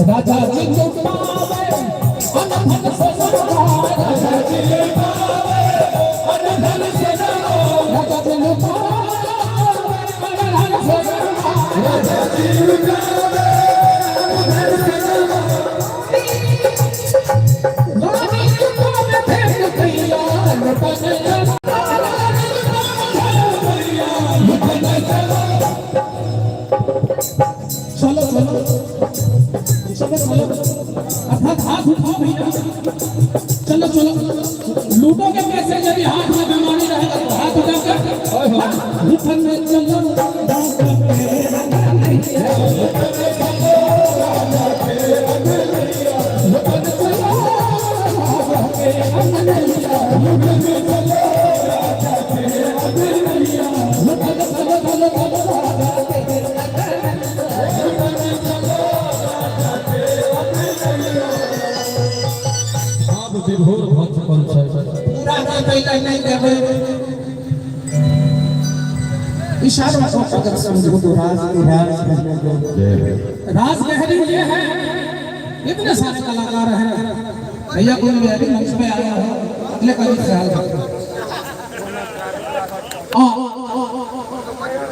राजा जी को पावे अनधन से सवार राजा जी को पावे अनधन से सवार राजा जी को पावे अनधन से सवार राजा जी को पावे अनधन से सवार रानी को पावे फेंक दिया चलो चलो चलो चलो अर्थात हाथ उठाओ भैया चलो चलो लूटो के पैसे यदि हाथ में बेमानी रहेगा तो हाथ उठाकर उठन में चलो विभोर भक्त पंचायत पूरा नहीं देवे इशारों को अगर समझो तो राज लहरी ये है इतने सारे कलाकार हैं भैया कोई भी अभी मंच पे आया है अगले का भी ख्याल रखो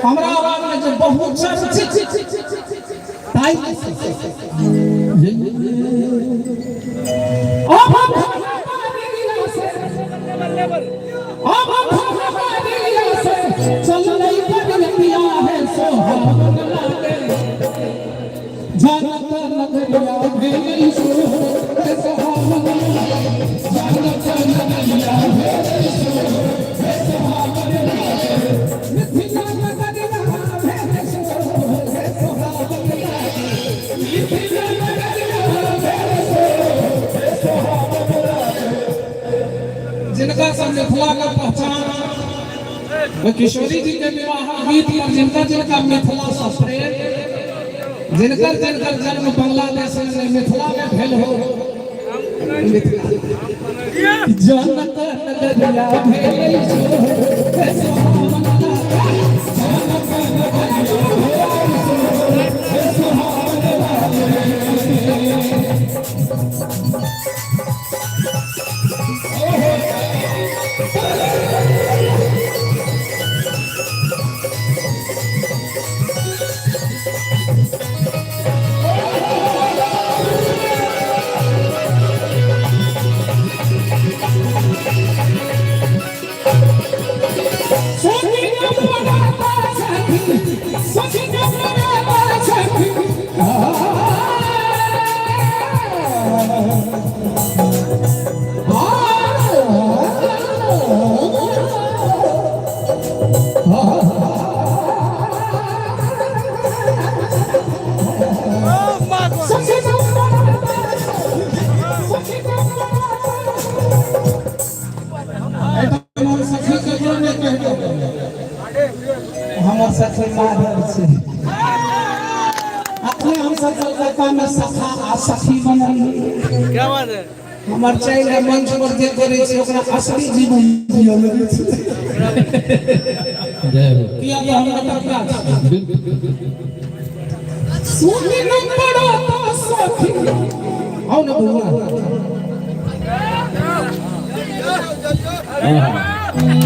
हमारा आवाज में जो बहुत चर्चित टाइम चल नहीं पगलिया है सोहावन लागे जानत नगरिया भेली है सोहावन जानत नगरिया भेली है सोहावन मिथिला नगरिया भेली है सोहावन मिथिला नगरिया भेली है सोहावन जिनका सब मिथिला का पहचान किशोरी जी के विवाह गीत पर जिनका मिथिला से प्रेम जिनकर जन्म बांग्लादेश में मिथिला में भेल हो जनक नगरिया भेल अपने हम सब कलकत्ता में सखा आ सखी बनल क्या बात है हमर चैल मंच पर जे करे छै ओकरा असली जीवन जियो लगे छै किया कि हम कलकत्ता सुनी न पड़ो तो सखी आओ ना बुआ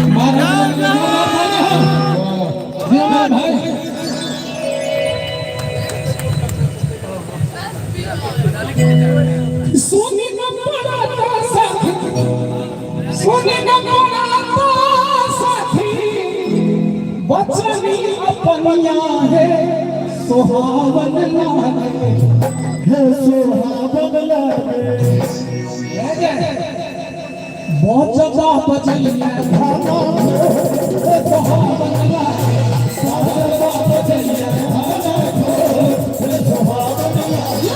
महाराज भाई सोने न पड़ा तो साथी सोने न पड़ा तो साथी बचनी अपनिया है सुहावन लागे है सुहावन लागे बचदा बचलिया धाना सुहावन लागे बचदा बचलिया धाना सुहावन लागे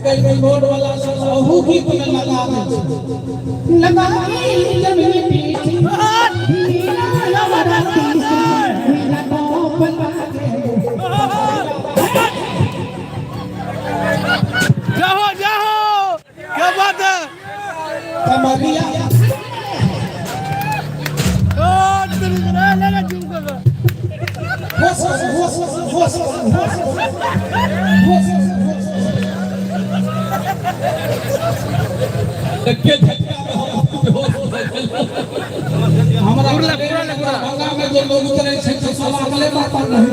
कल बोर्ड वाला सहू की तुम्हें लगा जमीन पीठ नीला लवरती मेरा तो बना दे जाओ जाओ, क्या बात है। कमरिया लगा झूम कर हमारा गंगा में जो लोग उतरे से साला अगले बात पर नहीं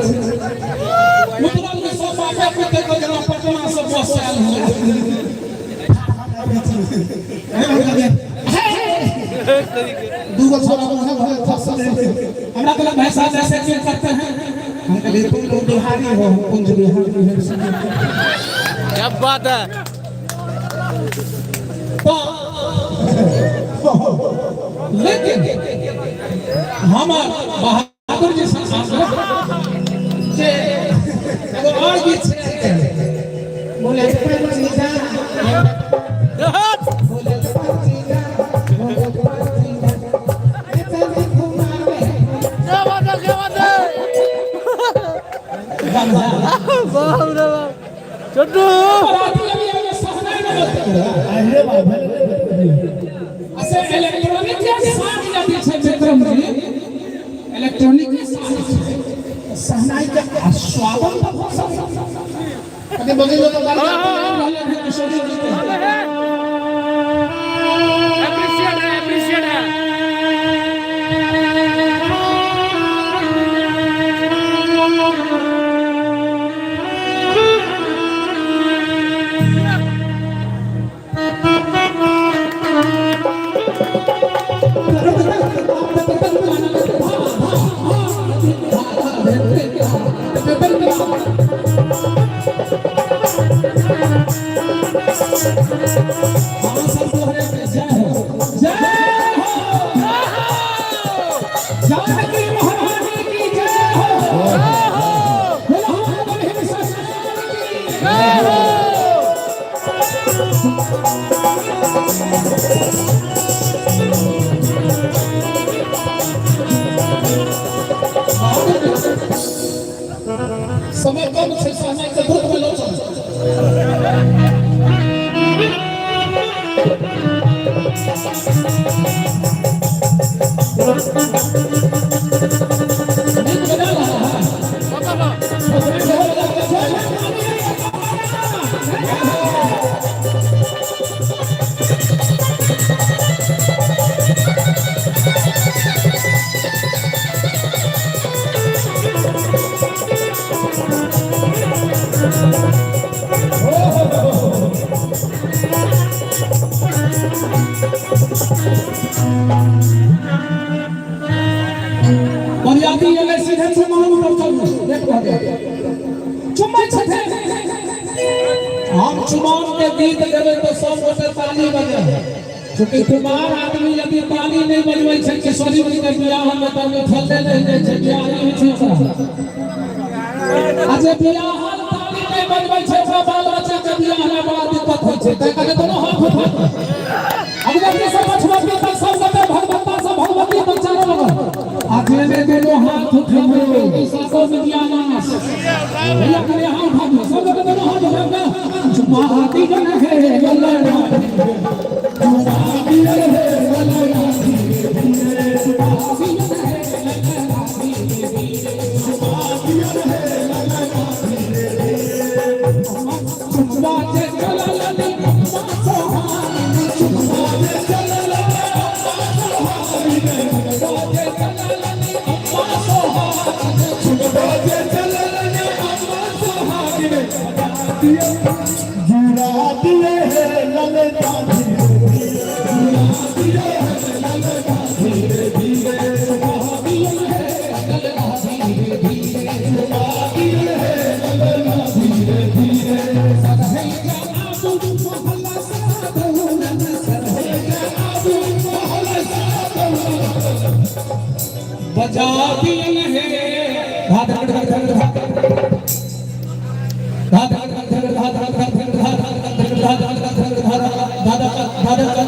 उतरल में सब बाबा पे देखो जरा पटना से बस आयल दूगो छोरा है फसल हमरा के भैंसा जैसे क्यों करते हैं हम कहते तुम लोग बिहारी हो कुंज बिहारी है क्या बात है। लेकिन हम बहादुर जी से और भी बोले छोटू इलेक्ट्रॉनिक सहनाई के स्वागत कभी बगे लोग समय कम से समय के दुख में लोग बुनियादी ये सीधे चुमाव पर चलू देखो चुम्मा छथे हम चुमाव के गीत देवे तो सब गोटे ताली बजे क्योंकि कुमार आदमी यदि ताली नहीं बजबै छै किशोरी जी के बियाह में त में फलते नहीं छै बियाह नहीं ठीक आज बियाह ताली नहीं बजबै छै सब बाल बच्चा के बियाह में बड़ा दिक्कत होय छै तै कहे दोनों हाथ उठा अगर के सब मछुआरे तक सब गोटे भगवता सब भगवती तक चलो लगा आज ने दोनों हाथ उठाओ सासो मिलिया नास भैया के हाथ उठाओ सब गोटे दोनों हाथ उठाओ महाती जन है गलना महाती जन है गलना बजा दिए है धाधा धाधा धाधा धाधा धाधा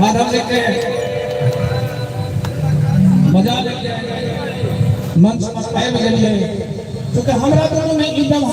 माधव लिखते हैं मजा लेते हैं मंच पर पाए बजलिए क्योंकि हमरा दोनों में एकदम